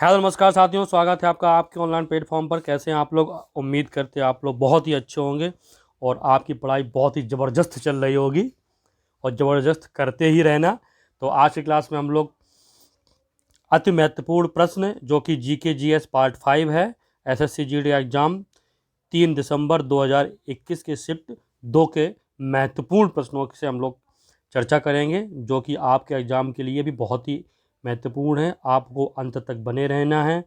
Hello नमस्कार साथियों, स्वागत है आपका आपके ऑनलाइन प्लेटफॉर्म पर। कैसे हैं आप लोग? उम्मीद करते हैं आप लोग बहुत ही अच्छे होंगे और आपकी पढ़ाई बहुत ही ज़बरदस्त चल रही होगी और ज़बरदस्त करते ही रहना। तो आज की क्लास में हम लोग अति महत्वपूर्ण प्रश्न जो कि जीके जीएस पार्ट 5 है, एसएससी जीडी एग्जाम 3 दिसंबर 2021 के शिफ्ट 2 के महत्वपूर्ण प्रश्नों से हम लोग चर्चा करेंगे, जो कि आपके एग्ज़ाम के लिए भी बहुत ही महत्वपूर्ण है। आपको अंत तक बने रहना है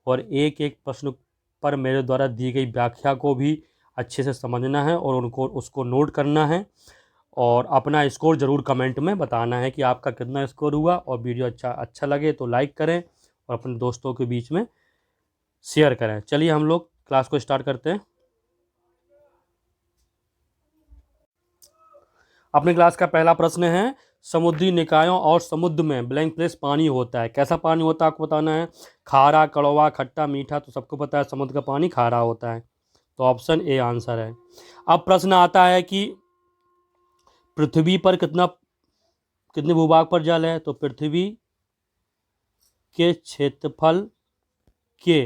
और एक एक प्रश्न पर मेरे द्वारा दी गई व्याख्या को भी अच्छे से समझना है और उसको नोट करना है और अपना स्कोर ज़रूर कमेंट में बताना है कि आपका कितना स्कोर हुआ। और वीडियो अच्छा लगे तो लाइक करें और अपने दोस्तों के बीच में शेयर करें। चलिए हम लोग क्लास को स्टार्ट करते हैं। अपने क्लास का पहला प्रश्न है, समुद्री निकायों और समुद्र में ब्लैंक प्लेस पानी होता है। कैसा पानी होता है आपको बताना है। खारा, कड़वा, खट्टा, मीठा। तो सबको पता है समुद्र का पानी खारा होता है, तो ऑप्शन ए आंसर है। अब प्रश्न आता है कि पृथ्वी पर कितने भूभाग पर जल है। तो पृथ्वी के क्षेत्रफल के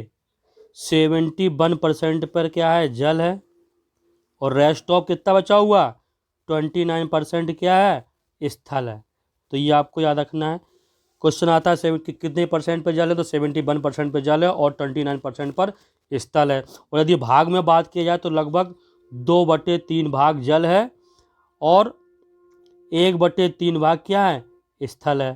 71% पर क्या है, जल है। और रेस्ट ऑफ कितना बचा हुआ, 29% क्या है, स्थल है। तो ये आपको याद रखना है। क्वेश्चन आता है कितने परसेंट पर जल है, तो 71% पर जल है और 29% पर स्थल है। और यदि भाग में बात की जाए तो लगभग 2/3 भाग जल है और 1/3 भाग क्या है, स्थल है।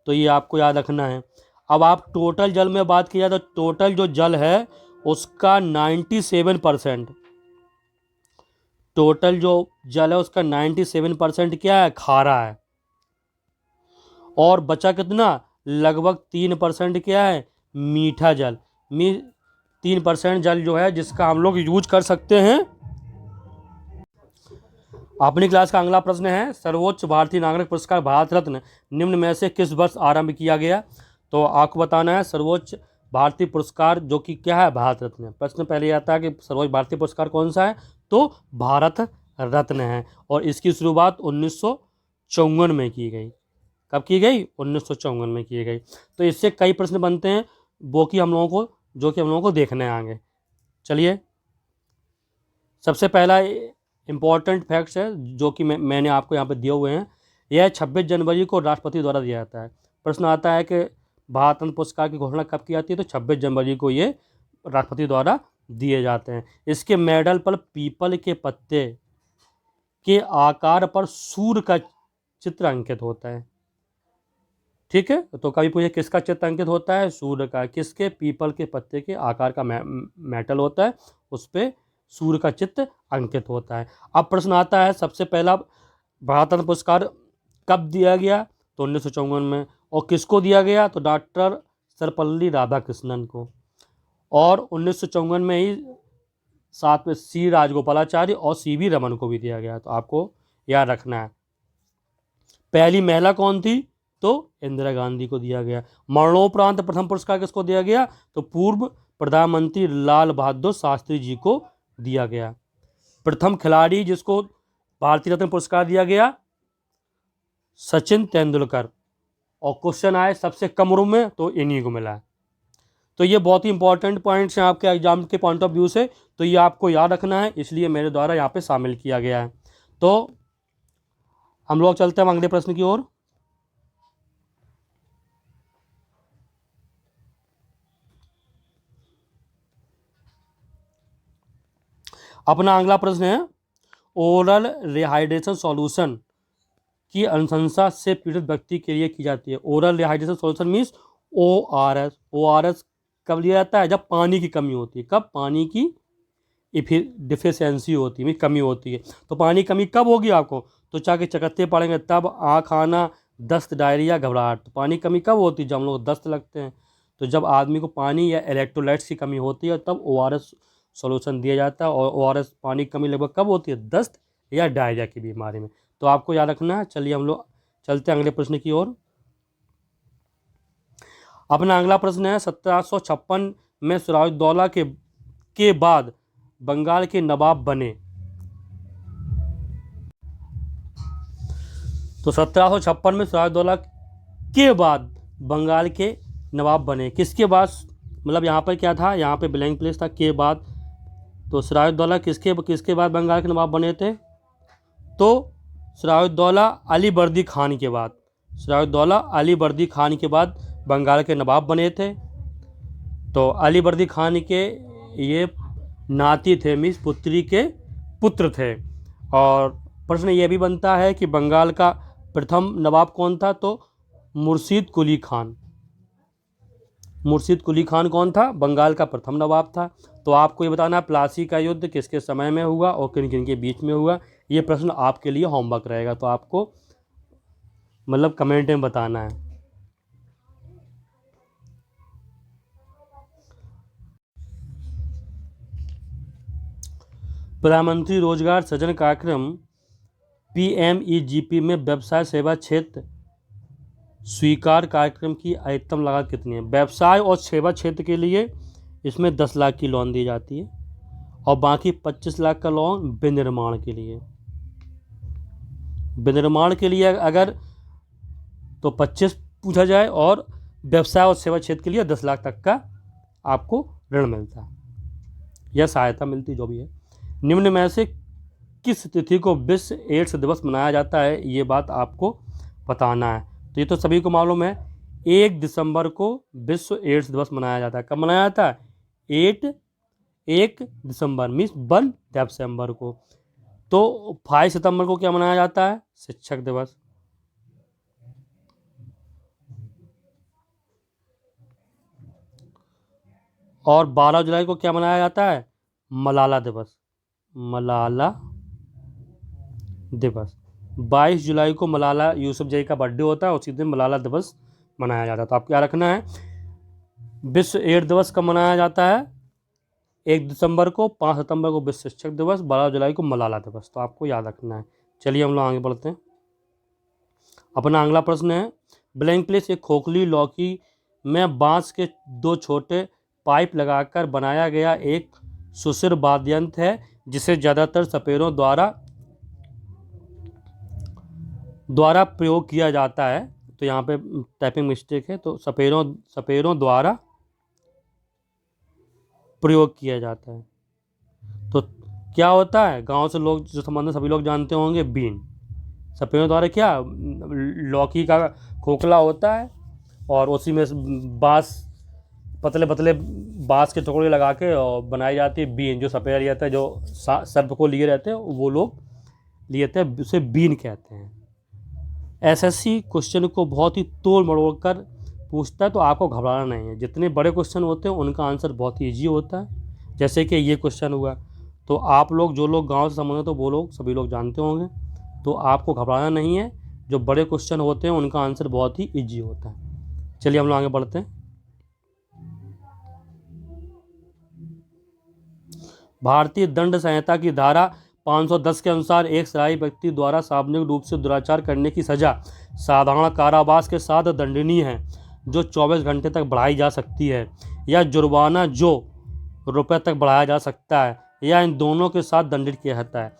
तो ये आपको याद रखना है। अब आप टोटल जल में बात की जाए तो टोटल जो जल है उसका 97%, टोटल जो जल है उसका 97% क्या है, खारा है। और बचा कितना, लगभग 3% क्या है, मीठा जल। 3% जल जो है जिसका हम लोग यूज कर सकते हैं। अपनी क्लास का अगला प्रश्न है, सर्वोच्च भारतीय नागरिक पुरस्कार भारत रत्न निम्न में से किस वर्ष आरंभ किया गया। तो आपको बताना है सर्वोच्च भारतीय पुरस्कार जो कि क्या है, भारत रत्न। प्रश्न पहले आता है कि सर्वोच्च भारतीय पुरस्कार कौन सा है, तो भारत रत्न है। और इसकी शुरुआत 1954 में की गई। कब की गई, 1954 में की गई। तो इससे कई प्रश्न बनते हैं जो कि हम लोगों को देखने हैं आगे। चलिए, सबसे पहला इम्पोर्टेंट फैक्ट्स है जो कि मैंने आपको यहाँ पे दिए हुए हैं। यह 26 जनवरी को राष्ट्रपति द्वारा दिया जाता है। प्रश्न आता है कि भारत रत्न पुरस्कार की घोषणा कब की जाती है, तो 26 जनवरी को ये राष्ट्रपति द्वारा दिए जाते हैं। इसके मेडल पर पीपल के पत्ते के आकार पर सूर्य का चित्र अंकित होता है। ठीक है, तो कभी पूछे किसका चित्र अंकित होता है, सूर्य का। किसके, पीपल के पत्ते के आकार का मेटल होता है, उस पर सूर्य का चित्र अंकित होता है। अब प्रश्न आता है सबसे पहला भारत रत्न पुरस्कार कब दिया गया, तो 1954 में। और किसको दिया गया, तो डॉक्टर सर्वपल्ली राधाकृष्णन को। और 1954 में ही साथ में सी राजगोपालाचारी और सीवी रमन को भी दिया गया। तो आपको याद रखना है। पहली महिला कौन थी, तो इंदिरा गांधी को दिया गया। मरणोपरांत प्रथम पुरस्कार किसको दिया गया, तो पूर्व प्रधानमंत्री लाल बहादुर शास्त्री जी को दिया गया। प्रथम खिलाड़ी जिसको भारतीय रत्न पुरस्कार दिया गया, सचिन तेंदुलकर। और क्वेश्चन आए सबसे कम उम्र में, तो इन्हीं को मिला है। तो ये बहुत ही इंपॉर्टेंट पॉइंट्स हैं आपके एग्जाम के पॉइंट ऑफ व्यू से, तो ये आपको याद रखना है, इसलिए मेरे द्वारा यहाँ पे शामिल किया गया है। तो हम लोग चलते हैं अगले प्रश्न की ओर। अपना अगला प्रश्न है, ओरल रिहाइड्रेशन सॉल्यूशन की अनुशंसा से पीड़ित व्यक्ति के लिए की जाती है। Oral rehydration solution means ORS। ORS कब लिया जाता है, जब पानी की कमी होती है। कब, पानी की डिफिशियंसी होती है, कमी होती है। तो पानी कमी कब होगी आपको, तो चाहे चकत्ते पड़ेंगे तब, आँख आना, दस्त, डायरिया, घबराहट। तो पानी कमी कब होती है, जब हम लोग दस्त लगते हैं। तो जब आदमी को पानी या इलेक्ट्रोलाइट्स की कमी होती है तब ORS सॉल्यूशन दिया जाता है। और ORS पानी की कमी लगभग कब होती है, दस्त या डायरिया की बीमारी में। तो आपको याद रखना है। चलिए हम लोग चलते हैं अगले प्रश्न की ओर। अपना अगला प्रश्न है, 1756 में सिराजुद्दौला के बाद बंगाल के नवाब बने। तो 1756 में सिराजुद्दौला के बाद बंगाल के नवाब बने। किसके बाद, मतलब यहाँ पर क्या था, यहाँ पे ब्लैंक प्लेस था के बाद। तो सिराजुद्दौला किसके बाद बंगाल के नवाब बने थे? तो सिराजुद्दौला अलीवर्दी खान के बाद, सिराजुद्दौला अलीवर्दी खान के बाद बंगाल के नवाब बने थे। तो अलीवर्दी खान के ये नाती थे, मीन्स पुत्री के पुत्र थे। और प्रश्न ये भी बनता है कि बंगाल का प्रथम नवाब कौन था? तो मुर्शीद कुली खान। मुर्शीद कुली खान कौन था? बंगाल का प्रथम नवाब था। तो आपको ये बताना है प्लासी का युद्ध किसके समय में हुआ और किन किन के बीच में हुआ। ये प्रश्न आपके लिए होमवर्क रहेगा, तो आपको मतलब कमेंट में बताना है। प्रधानमंत्री रोजगार सृजन कार्यक्रम PMEGP में व्यवसाय सेवा क्षेत्र स्वीकार कार्यक्रम की अधिकतम लागत कितनी है? व्यवसाय और सेवा क्षेत्र के लिए इसमें 10 लाख की लोन दी जाती है और बाकी 25 लाख का लोन विनिर्माण के लिए। विनिर्माण के लिए अगर तो 25 पूछा जाए और व्यवसाय और सेवा क्षेत्र के लिए 10 लाख तक का आपको ऋण मिलता है या सहायता मिलती, जो भी है। निम्न में से किस तिथि को विश्व एड्स दिवस मनाया जाता है? ये बात आपको बताना है। तो ये तो सभी को मालूम है, 1 दिसंबर को विश्व एड्स दिवस मनाया जाता है। कब मनाया जाता है? 1 दिसंबर मीन्स 1 दिसंबर को। तो 5 सितंबर को क्या मनाया जाता है? शिक्षक दिवस। और 12 जुलाई को क्या मनाया जाता है? मलाला दिवस। मलाला दिवस। 22 जुलाई को मलाला यूसुफजई का बर्थडे होता है, उसी दिन मलाला दिवस मनाया जाता है। तो आपको क्या रखना है? विश्व एड्स दिवस कब मनाया जाता है? 1 दिसंबर को, 5 सितंबर को विश्व शिक्षक दिवस, 12 जुलाई को मलाला दिवस। तो आपको याद रखना है। चलिए हम लोग आगे बढ़ते हैं। अपना अगला प्रश्न है, ब्लैंक प्लेस एक खोखली लौकी में बांस के 2 छोटे पाइप लगाकर बनाया गया एक सुशिर वाद्य यंत्र है जिसे ज़्यादातर सपेरों द्वारा प्रयोग किया जाता है। तो यहाँ पे टाइपिंग मिस्टेक है, तो सपेरों द्वारा प्रयोग किया जाता है। तो क्या होता है? गांव से लोग जो संबंध सभी लोग जानते होंगे, बीन। सपेरों द्वारा क्या, लौकी का खोखला होता है और उसी में बांस, पतले पतले बांस के टुकड़े लगा के और बनाई जाती है बीन। जो सपेरा लिए रहते हैं, जो सर्प को लिए रहते हैं, वो लोग लिए रहते हैं, उसे बीन कहते हैं। SSC क्वेश्चन को बहुत ही तोड़ मरोड़ कर पूछता है, तो आपको घबराना नहीं है। जितने बड़े क्वेश्चन होते हैं उनका आंसर बहुत ही ईजी होता है। जैसे कि ये क्वेश्चन हुआ, तो आप लोग जो लोग गांव से संबंधित हो वो लोग सभी लोग जानते होंगे, तो आपको घबराना नहीं है। जो बड़े क्वेश्चन होते हैं उनका आंसर बहुत ही ईजी होता है। चलिए हम लोग आगे बढ़ते हैं। भारतीय दंड संहिता की धारा 510 के अनुसार एक शराबी व्यक्ति द्वारा सार्वजनिक रूप से दुराचार करने की सजा साधारण कारावास के साथ दंडनीय है, जो 24 घंटे तक बढ़ाई जा सकती है, या जुर्माना जो रुपए तक बढ़ाया जा सकता है, या इन दोनों के साथ दंडित किया जाता है।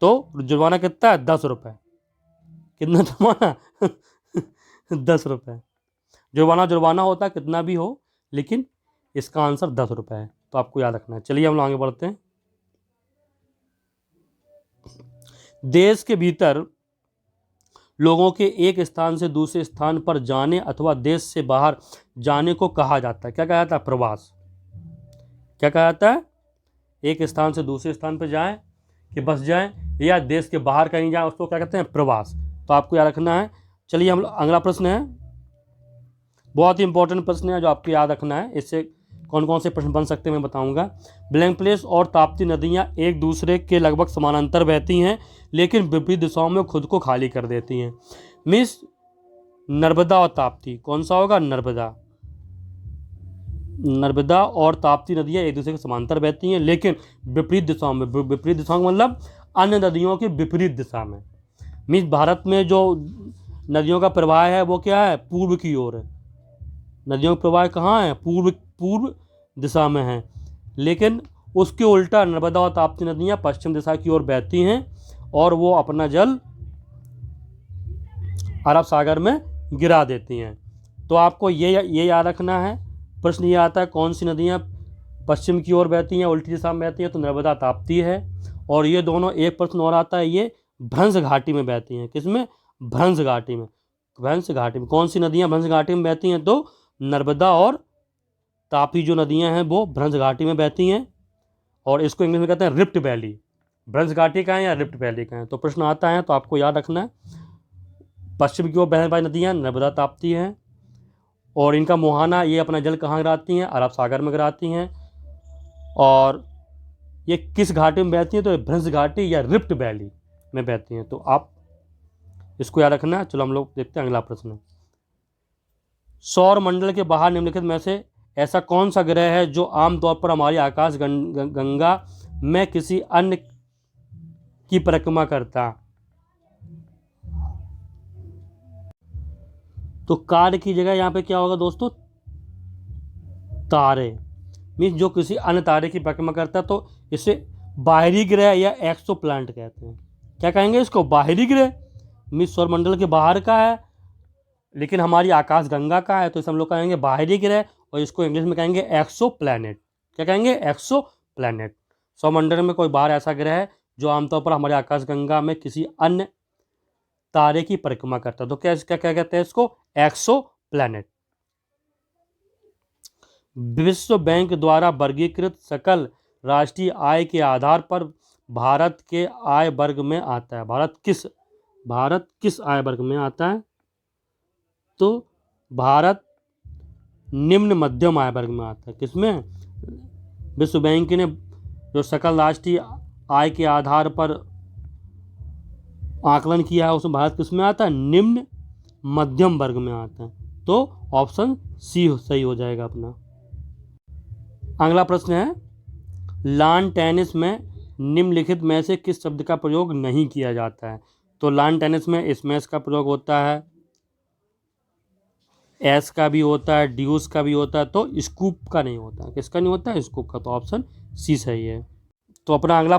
तो जुर्माना कितना है? 10 रुपये। कितना जुर्माना? 10 रुपये। जुर्माना होता है कितना भी हो, लेकिन इसका आंसर 10 रुपये है। तो आपको याद रखना है। चलिए हम लोग आगे बढ़ते हैं। देश के भीतर लोगों के एक स्थान से दूसरे स्थान पर जाने अथवा देश से बाहर जाने को कहा जाता है, क्या कहा जाता है? प्रवास। क्या कहा जाता है? एक स्थान से दूसरे स्थान पर जाएं कि बस जाएं, या देश के बाहर कहीं जाएं, उसको क्या कहते हैं? प्रवास। तो आपको याद रखना है। चलिए हम अगला प्रश्न है, बहुत ही इंपॉर्टेंट प्रश्न है जो आपको याद रखना है। इससे कौन कौन से प्रश्न बन सकते हैं मैं बताऊंगा। ब्लैंक प्लेस और ताप्ती नदियां एक दूसरे के लगभग समानांतर बहती हैं, लेकिन विपरीत दिशाओं में खुद को खाली कर देती हैं। मिस नर्मदा और ताप्ती, कौन सा होगा? नर्मदा और ताप्ती नदियां एक दूसरे के समांतर बहती हैं, लेकिन विपरीत दिशाओं में। विपरीत दिशाओं में मतलब अन्य नदियों के विपरीत दिशा में। मीन्स भारत में जो नदियों का प्रवाह है वो क्या है? पूर्व की ओर है। नदियों का प्रवाह कहाँ है? पूर्व दिशा में है। लेकिन उसके उल्टा नर्मदा और ताप्ती नदियाँ पश्चिम दिशा की ओर बहती हैं और वो अपना जल अरब सागर में गिरा देती हैं। तो आपको ये याद रखना है, प्रश्न ये आता है कौन सी नदियाँ पश्चिम की ओर बहती हैं, उल्टी दिशा में बहती हैं, तो नर्मदा ताप्ती है। और ये दोनों, एक प्रश्न और आता है, ये भ्रंश घाटी में बहती हैं। किसमें? भ्रंश घाटी में। भ्रंश घाटी में कौन सी नदियाँ भ्रंश घाटी में बहती हैं? तो नर्मदा और तापी जो नदियाँ हैं वो भ्रंश घाटी में बहती हैं, और इसको इंग्लिश में कहते हैं रिफ्ट वैली। भ्रंश घाटी का है या रिफ्ट वैली का है, तो प्रश्न आता है तो आपको याद रखना है। पश्चिम की ओर बहने वाली नदियाँ नर्मदा ताप्ती हैं, और इनका मुहाना, ये अपना जल कहाँ गिराती हैं? अरब सागर में गिराती हैं। और ये किस घाटी में बहती हैं? तो भ्रंश घाटी या रिफ्ट वैली में बहती हैं, तो आप इसको याद रखना है। चलो हम लोग देखते हैं अगला प्रश्न। सौर मंडल के बाहर निम्नलिखित में से ऐसा कौन सा ग्रह है जो आमतौर पर हमारी आकाश गंगा में किसी अन्य की परिक्रमा करता? तो कार्य की जगह यहाँ पे क्या होगा दोस्तों? तारे। मीन्स जो किसी अन्य तारे की परिक्रमा करता है, तो इसे बाहरी ग्रह या एक्सो प्लांट कहते हैं। क्या कहेंगे इसको? बाहरी ग्रह। मीन्स सौरमंडल के बाहर का है लेकिन हमारी आकाश गंगा का है, तो इसे हम लोग कहेंगे बाहरी ग्रह, और इसको इंग्लिश में कहेंगे एक्सो प्लैनेट। क्या कहेंगे? एक्सो प्लैनेट। सौरमंडल में कोई बाहर ऐसा ग्रह है जो आमतौर पर हमारे आकाश गंगा में किसी अन्य तारे की परिक्रमा करता है, तो क्या क्या क्या कहते हैं इसको? एक्सो प्लैनेट। विश्व बैंक द्वारा वर्गीकृत सकल राष्ट्रीय आय के आधार पर भारत के आय वर्ग में आता है। भारत किस आय वर्ग में आता है? तो भारत निम्न मध्यम आय वर्ग में आता है। किसमें? विश्व बैंक ने जो सकल राष्ट्रीय आय के आधार पर आकलन किया है उसमें भारत किस में आता है? निम्न मध्यम वर्ग में आता है, तो ऑप्शन सी सही हो जाएगा अपना। अगला प्रश्न है, लॉन टेनिस में निम्नलिखित में से किस शब्द का प्रयोग नहीं किया जाता है? तो लॉन टेनिस में स्मैश का प्रयोग होता है, एस का भी होता है, ड्यूस का भी होता है, तो स्कूप का नहीं होता है। किसका नहीं होता है? स्कूप का। तो ऑप्शन सी सही है। तो अपना अगला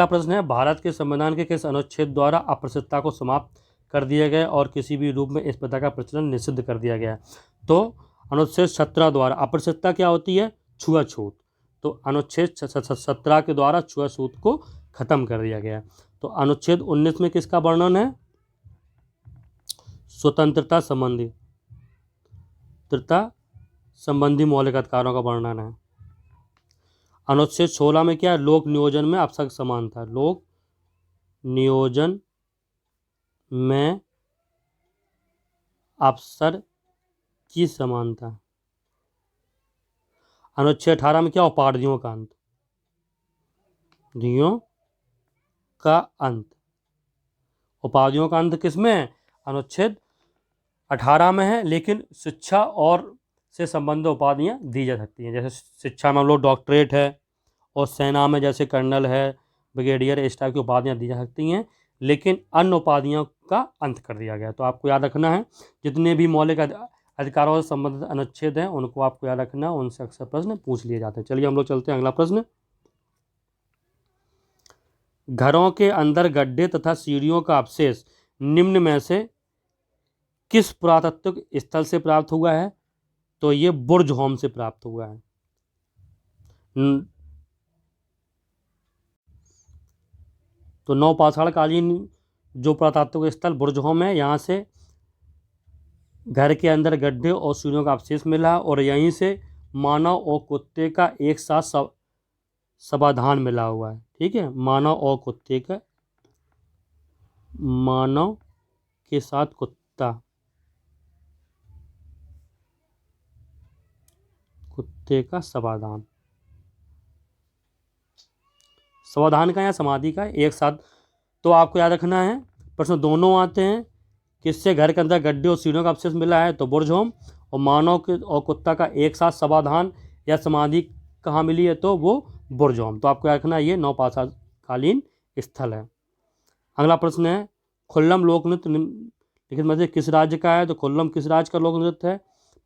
प्रश्न है, भारत के संविधान के किस अनुच्छेद द्वारा अस्पृश्यता को समाप्त कर दिया गया और किसी भी रूप में इस प्रथा का प्रचलन निषिद्ध कर दिया गया? तो अनुच्छेद 17 द्वारा। अस्पृश्यता क्या होती है? छुआछूत। तो अनुच्छेद 17 के द्वारा छुआछूत को खत्म कर दिया गया। तो अनुच्छेद 19 में किसका वर्णन है? स्वतंत्रता संबंधी मौलिक अधिकारों का वर्णन है। अनुच्छेद 16 में क्या है? लोक नियोजन में अवसर समानता। लोक नियोजन में अवसर की समानता। अनुच्छेद 18 में क्या? उपाधियों का अंत। उपाधियों का अंत किसमें? अनुच्छेद 18 में है, लेकिन शिक्षा और से संबंधित उपाधियां दी जा सकती हैं। जैसे शिक्षा में हम लोग डॉक्टरेट है, और सेना में जैसे कर्नल है, ब्रिगेडियर, इस टाइप की उपाधियां दी जा सकती हैं, लेकिन अन्य उपाधियों का अंत कर दिया गया। तो आपको याद रखना है, जितने भी मौलिक अधिकारों से संबंधित अनुच्छेद हैं उनको आपको याद रखना है, उनसे अक्सर प्रश्न पूछ लिए जाते हैं। चलिए हम लोग चलते हैं अगला प्रश्न। घरों के अंदर गड्ढे तथा सीढ़ियों का अवशेष निम्न में से किस पुरातात्विक स्थल से प्राप्त हुआ है? तो ये बुर्ज होम से प्राप्त हुआ है। तो नवपाषाण कालीन जो पुरातात्विक स्थल बुर्ज होम है, यहाँ से घर के अंदर गड्ढे और सीढ़ियों का अवशेष मिला, और यहीं से मानव और कुत्ते का एक साथ समाधान मिला हुआ है। ठीक है, मानव के साथ कुत्ते का समाधान का या समाधि का एक साथ। तो आपको याद रखना है, प्रश्न दोनों आते हैं। किससे? घर के अंदर गड्ढे और सीढ़ियों का अवशेष मिला है, तो बुर्ज होम। और मानव के और कुत्ता का एक साथ समाधान या समाधि कहाँ मिली है? तो वो बुर्ज होम। तो आपको याद रखना, ये नवपाषाणकालीन स्थल है। अगला प्रश्न है, खुल्लम लोक नृत्य निम्नलिखित में से किस राज्य का है? तो खुल्लम किस राज्य का लोक नृत्य है?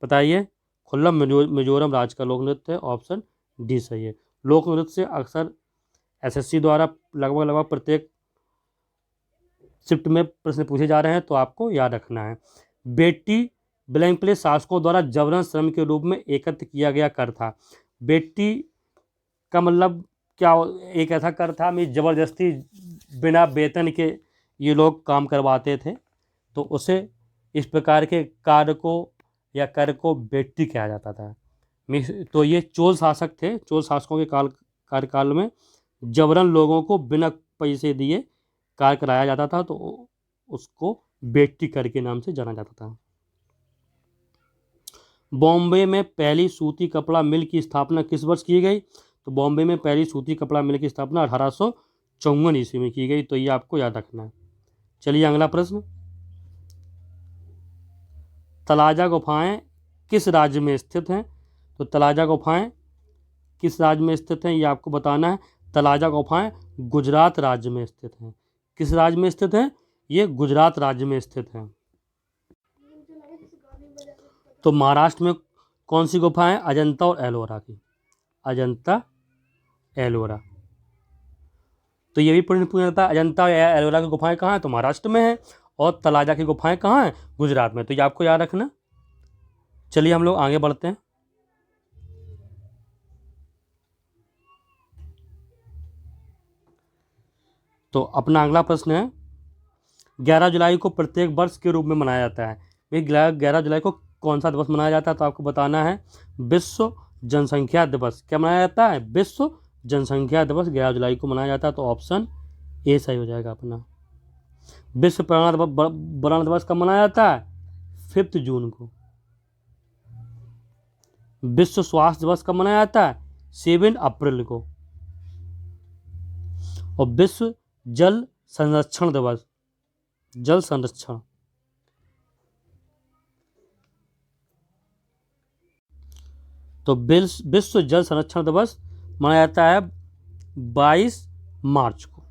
बताइए। खुल्लम मिजोरम राज्य का लोक नृत्य है। ऑप्शन डी सही है। लोक नृत्य से अक्सर एसएससी द्वारा लगभग प्रत्येक शिफ्ट में प्रश्न पूछे जा रहे हैं, तो आपको याद रखना है। बेटी ब्लैंक प्लेस शासकों द्वारा जबरन श्रम के रूप में एकत्र किया गया कर था। बेटी का मतलब क्या, एक ऐसा कर था में ज़बरदस्ती बिना वेतन के ये लोग काम करवाते थे, तो उसे इस प्रकार के कार्य को या कर को बेटी कहा जाता था। तो ये चोल शासक थे, चोल शासकों के कार्यकाल में जबरन लोगों को बिना पैसे दिए कार्य कराया जाता था, तो उसको बेटी कर के नाम से जाना जाता था। बॉम्बे में पहली सूती कपड़ा मिल की स्थापना किस वर्ष की गई? तो बॉम्बे में पहली सूती कपड़ा मिल की स्थापना 1854 ईस्वी में की गई, तो ये आपको याद रखना है। चलिए अगला प्रश्न, तलाजा गुफाएं किस राज्य में स्थित हैं? तो तलाजा गुफाएं किस राज्य में स्थित हैं ये आपको बताना है। तलाजा गुफाएं गुजरात राज्य में स्थित हैं। किस राज्य में स्थित हैं? ये गुजरात राज्य में स्थित हैं। तो महाराष्ट्र में कौन सी गुफाएं? अजंता और एलोरा की, अजंता एलोरा। तो ये भी प्रश्न पूछा जाता है, अजंता या एलोरा की गुफाएं कहाँ हैं? तो महाराष्ट्र में है। और तलाजा की गुफाएं कहाँ हैं? गुजरात में। तो ये आपको याद रखना। चलिए हम लोग आगे बढ़ते हैं। तो अपना अगला प्रश्न है, 11 जुलाई को प्रत्येक वर्ष के रूप में मनाया जाता है। भाई 11 जुलाई को कौन सा दिवस मनाया जाता है? तो आपको बताना है विश्व जनसंख्या दिवस। क्या मनाया जाता है? विश्व जनसंख्या दिवस 11 जुलाई को मनाया जाता है। तो ऑप्शन ए सही हो जाएगा अपना। विश्व पर्यावरण दिवस कब मनाया जाता है? 5 जून को। विश्व स्वास्थ्य दिवस कब मनाया जाता है? 7 अप्रैल को। और विश्व जल संरक्षण दिवस, जल संरक्षण, तो विश्व जल संरक्षण दिवस मनाया जाता है 22 मार्च को।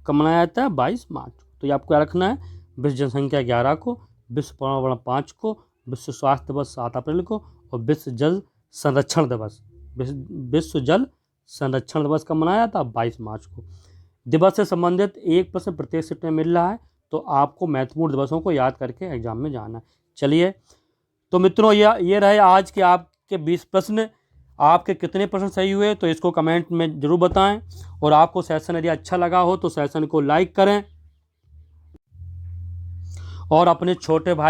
कब मनाया जाता है? 22 मार्च को। तो ये आपको याद रखना है, विश्व जनसंख्या 11 को, विश्व पर्यावरण 5 को, विश्व स्वास्थ्य दिवस 7 अप्रैल को, और विश्व जल संरक्षण दिवस, विश्व जल संरक्षण दिवस कब मनाया जाता है? 22 मार्च को। दिवस से संबंधित एक प्रश्न प्रत्येक शिफ्ट में मिल रहा है, तो आपको महत्वपूर्ण दिवसों को याद करके एग्जाम में जाना है। चलिए तो मित्रों, ये रहे आज के आपके 20 प्रश्न। आपके कितने प्रश्न सही हुए तो इसको कमेंट में ज़रूर बताएं। और आपको सेशन यदि अच्छा लगा हो तो सेशन को लाइक करें और अपने छोटे भाई